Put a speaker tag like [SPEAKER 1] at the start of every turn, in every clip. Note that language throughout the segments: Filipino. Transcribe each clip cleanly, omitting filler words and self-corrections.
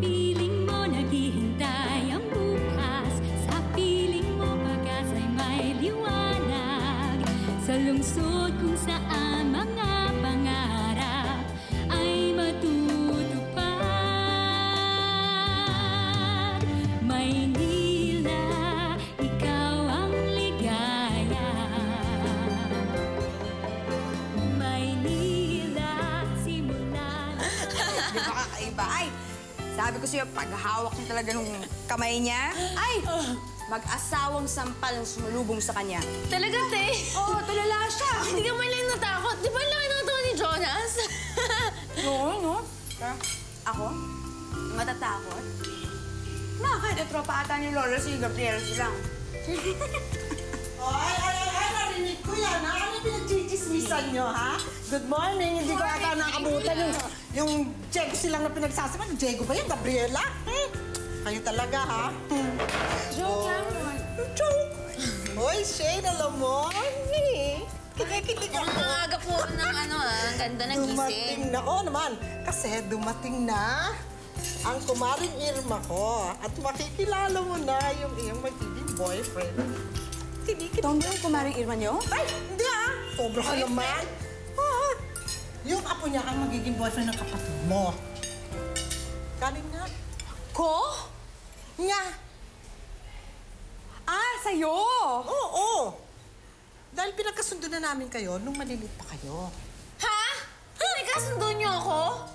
[SPEAKER 1] piling mo naghihintay ang bukas. Sa piling mo pag-asa'y may liwanag. Sa lungsod kung saan mga pangarap ay matutupad. Maynila, ikaw ang ligaya. Maynila, simulan.
[SPEAKER 2] Di ba kakaiba? Ay, sabi ko sa'yo, paghahawak niya talaga nung kamay niya, ay, mag-asawang sampal ang sumulubong sa kanya.
[SPEAKER 3] Talaga, te?
[SPEAKER 2] Oo, tulala siya.
[SPEAKER 3] Hindi ka man lang natakot. Di ba ang laki ng tawa ni Jonas?
[SPEAKER 2] Oo, no? Pero ako, matatakot? Bakit? E, tropa ata ni Lola si Gabriel silang.
[SPEAKER 4] Ay, narinig ko yan, ha? Ano pinagchichismisan nyo, ha? Good morning, hindi ko ata nakabutan yung Diego silang na pinagsasabi. Diego ba yun, Gabriela? Kayo talaga, ha?
[SPEAKER 2] Joke lang naman.
[SPEAKER 4] Joke! Hoy, Shane, alam mo? Kinikilig
[SPEAKER 3] Ang
[SPEAKER 4] ako.
[SPEAKER 3] aga po ng ang ganda ng
[SPEAKER 4] Dumating
[SPEAKER 3] gising.
[SPEAKER 4] na, oo naman. Kasi dumating na ang kumaring Irma ko. At makikilala mo na yung iyong magiging boyfriend.
[SPEAKER 2] Tombo yung kumaring Irma niyo?
[SPEAKER 4] Ay, hindi ah! Sobra ka naman. Oo. Yung apo niya ang magiging boyfriend ng kapatid mo. Galing nga.
[SPEAKER 2] Ko?
[SPEAKER 4] Nga.
[SPEAKER 2] Ah, sa'yo!
[SPEAKER 4] Oo. Dahil pinagkasundo na namin kayo nung maliliit pa kayo.
[SPEAKER 3] Ha? Pinagkasundo niyo ako?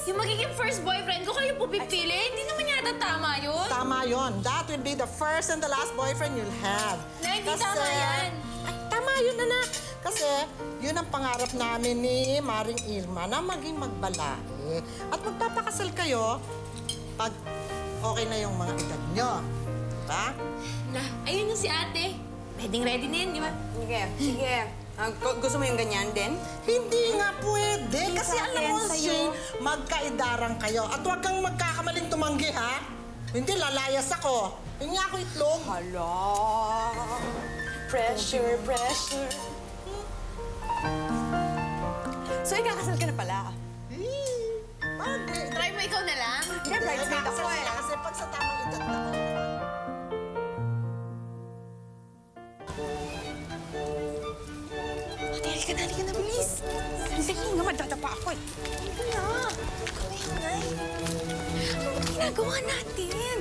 [SPEAKER 3] Yung magiging first boyfriend ko, kayo po pipili? Hindi naman yata tama yun.
[SPEAKER 4] Tama yon. That will be the first and the last boyfriend you'll have.
[SPEAKER 3] Na, hindi tama yan.
[SPEAKER 4] Ay, tama yun, anak. Kasi yun ang pangarap namin ni Maring Irma na maging magbalae. At magpapakasal kayo pag okay na yung mga edad nyo. Diba?
[SPEAKER 3] Na, ayun yung si ate. Ready na yan, di ba?
[SPEAKER 2] Sige, sige. Gusto mo yung ganyan din?
[SPEAKER 4] Hindi nga pwede. Kasi
[SPEAKER 2] sa
[SPEAKER 4] alam
[SPEAKER 2] akin,
[SPEAKER 4] mo,
[SPEAKER 2] sa'yo.
[SPEAKER 4] Shane, magkaidarang kayo. At huwag kang magkakamaling tumanggi, ha? Hindi, lalayas ako. Hindi ako itlog.
[SPEAKER 2] Hala. Pressure, pressure. So, ikakasal ka na pala?
[SPEAKER 3] Try mo ikaw na lang.
[SPEAKER 2] Hindi, bridesmaid ako eh.
[SPEAKER 4] Kasi pag sa tamang edad na ako.
[SPEAKER 2] Ate, halika na, bilis. Sandali nga, madadapa ako eh. Halika na. Kamay-ingay. Ano ba ginagawa natin?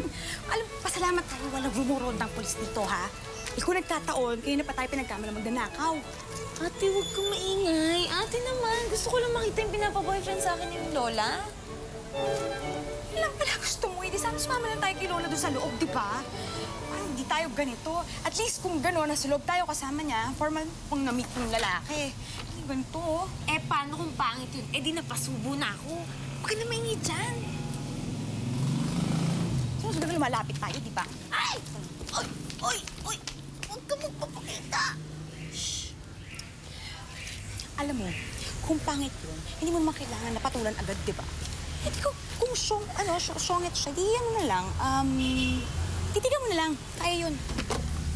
[SPEAKER 2] Alam, pasalamat tayo walang rumurondang pulis dito, ha? Ikaw nagtataon, kayo na pa tayo pinagkamala magnanakaw.
[SPEAKER 3] Ate, huwag kang maingay. Ate naman, gusto ko lang makita yung pinapa-boyfriend sa akin yung Lola.
[SPEAKER 2] Ilang pala gusto mo, eh. Di sana sumama na tayo kay Lola doon sa loob, di ba? Parang hindi tayo ganito. At least kung gano'n, nasa loob tayo kasama niya, formal pang na-meet ng lalaki. Hindi ganito, oh.
[SPEAKER 3] Eh, paano kung pangit yun? Eh, di napasubo na ako. Huwag ka na maingay dyan.
[SPEAKER 2] Susunod na malapit tayo, di ba?
[SPEAKER 3] Ay! Oy! Oy! Oy! Huwag ka magpapakita!
[SPEAKER 2] Alam mo, kung pangit yun, hindi mo naman kailangan na patulan agad, di ba? Eh, di ko, kung songit siya, di ano na lang, titigan mo na lang. Kaya yun.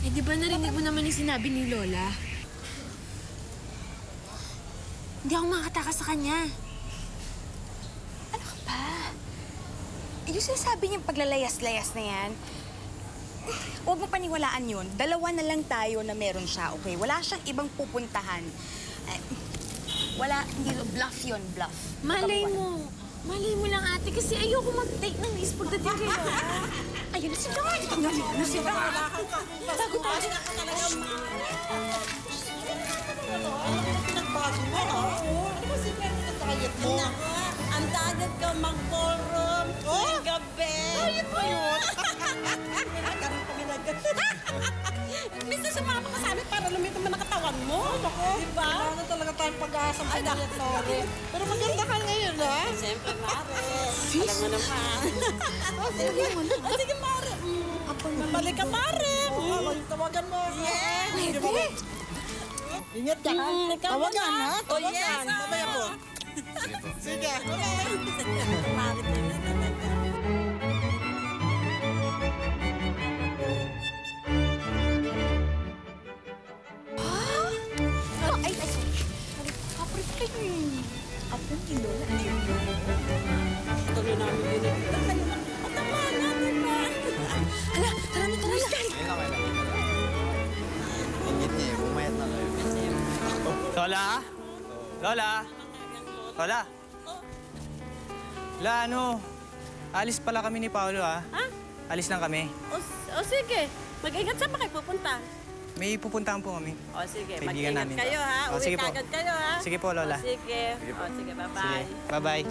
[SPEAKER 3] Eh, di ba narinig mo naman yung sinabi ni Lola? Hindi ako makakatakas sa kanya.
[SPEAKER 2] Ano ka ba? Eh, yung sinasabi niyang paglalayas-layas na yan, huwag mo paniwalaan yun. Dalawa na lang tayo na meron siya, okay? Wala siyang ibang pupuntahan. Eh, wala, hindi, bluff yun, bluff.
[SPEAKER 3] Malay mo. Malay mo lang, ate, kasi ayoko mag-take ng risk pagdating kay Lola.
[SPEAKER 2] Ayun na sila! Ayun na sila!
[SPEAKER 4] Tago tayo. Ano pinagbago mo, ha? Ano ba secret ng diet mo?
[SPEAKER 5] Ang dagat ka mag-forum ng gabi.
[SPEAKER 4] Ayun ba yun?
[SPEAKER 5] Nagkaroon kami ng Imbis na sumama ka sa amin para lumito man ang katawan mo. Diba?
[SPEAKER 4] Wala na talaga tayong pag-asa sa diet, sorry. Pero maganda ka ngayon, ha?
[SPEAKER 5] Siyempre, Mare. Alam mo naman. Sige, Mare. Balik ka, Mare.
[SPEAKER 4] Tawagan mo.
[SPEAKER 5] Yes.
[SPEAKER 4] Ingat ka.
[SPEAKER 5] Ikaw
[SPEAKER 4] Tawagan,
[SPEAKER 5] ba?
[SPEAKER 4] ha?
[SPEAKER 5] Oh, yes.
[SPEAKER 4] Tawagan. Mamaya po. Sige.
[SPEAKER 5] Mare talaga.
[SPEAKER 2] Ay, kapre kayo. Apo ni Lola.
[SPEAKER 5] Tuloy namin binigyan.
[SPEAKER 6] Lola? Lola? Lola? Lola, ano? Alis pala kami ni Paolo, ha?
[SPEAKER 5] Ha?
[SPEAKER 6] Alis lang kami.
[SPEAKER 5] O sige, mag-ingat saan ba kayo pupunta?
[SPEAKER 6] May pupuntahan po kami.
[SPEAKER 5] O sige,
[SPEAKER 6] Kaibigan
[SPEAKER 5] mag-ingat
[SPEAKER 6] namin.
[SPEAKER 5] kayo ha.
[SPEAKER 6] O,
[SPEAKER 5] Uwi
[SPEAKER 6] sige po.
[SPEAKER 5] kagad kayo ha.
[SPEAKER 6] Sige po, Lola.
[SPEAKER 5] O sige. O sige, bye-bye.
[SPEAKER 6] Sige, bye-bye.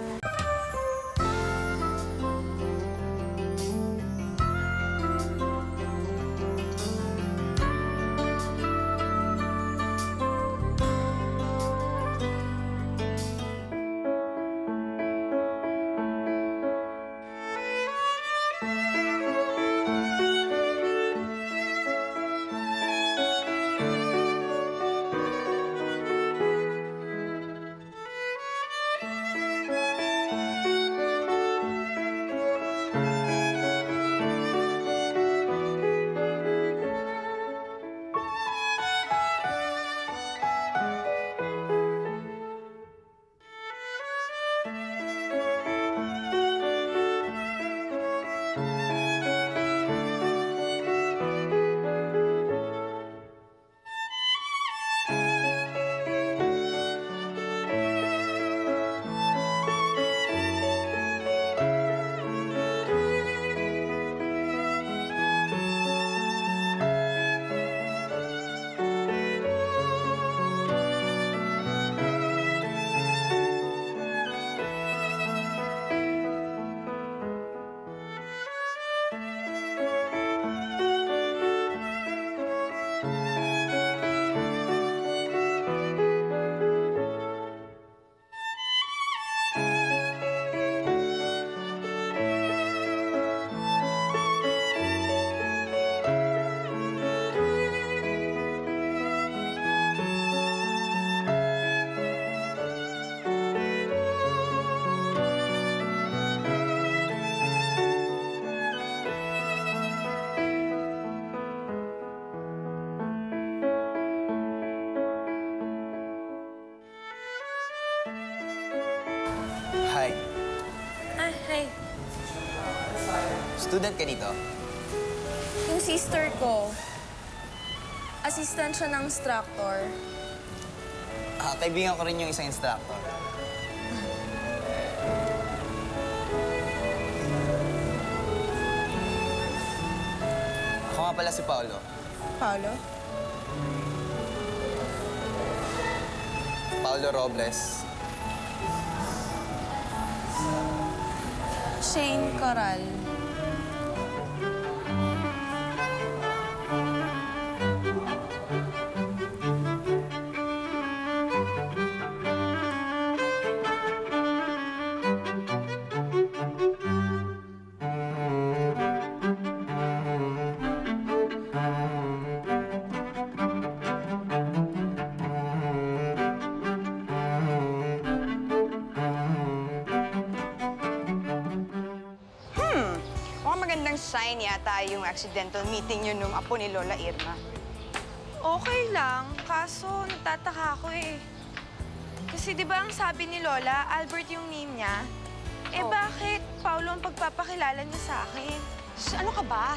[SPEAKER 7] Hi.
[SPEAKER 3] Ah, hi.
[SPEAKER 7] Student ka dito?
[SPEAKER 3] Yung sister ko, assistant siya ng instructor.
[SPEAKER 7] Kaibigan ko rin yung isang instructor. Ako nga pala si Paolo.
[SPEAKER 3] Paolo?
[SPEAKER 7] Paolo Robles.
[SPEAKER 3] Shane Coral.
[SPEAKER 2] Mukhang magandang sign yata yung accidental meeting yun nung apo ni Lola Irma.
[SPEAKER 8] Okay lang, kaso nagtataka ako eh. Kasi di ba ang sabi ni Lola, Albert yung name niya? Eh bakit Paulo ang pagpapakilala niya sa akin?
[SPEAKER 2] Ano ka ba?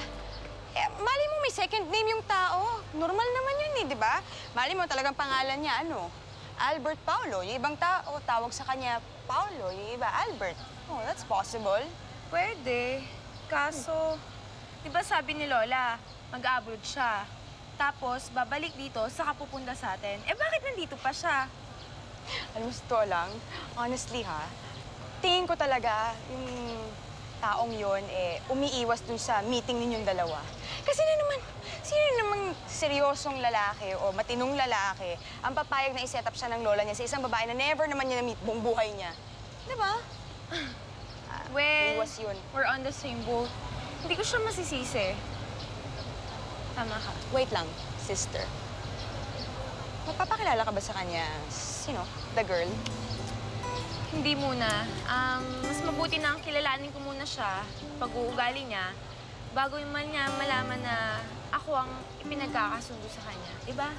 [SPEAKER 2] Mali mo may second name yung tao. Normal naman yun eh, di ba? Mali mo talagang pangalan niya, ano? Albert Paulo. Yung ibang tao, tawag sa kanya Paulo. Yung iba, Albert. Oh, that's possible.
[SPEAKER 8] Pwede. Kaso, di ba sabi ni Lola, mag-abroad siya. Tapos, babalik dito, saka pupunta sa atin. Eh bakit nandito pa siya?
[SPEAKER 2] Alam mo, sa totoo lang, honestly ha, tingin ko talaga yung taong yon umiiwas dun sa meeting ninyong dalawa. Kasi sino namang seryosong lalaki o matinong lalaki ang papayag na i-set up siya ng lola niya sa isang babae na never naman niya na-meet buong buhay niya? Diba?
[SPEAKER 8] Well,
[SPEAKER 2] Iwas yun.
[SPEAKER 8] we're on the same boat. Hindi ko siya masisisi. Tama ka.
[SPEAKER 2] Wait lang, sister. Magpapakilala ka ba sa kanya, the girl?
[SPEAKER 8] Hindi muna. Mas mabuti na ang kilalanin ko muna siya, pag-uugali niya, bago man niya malaman na ako ang ipinagkakasundo sa kanya. Diba?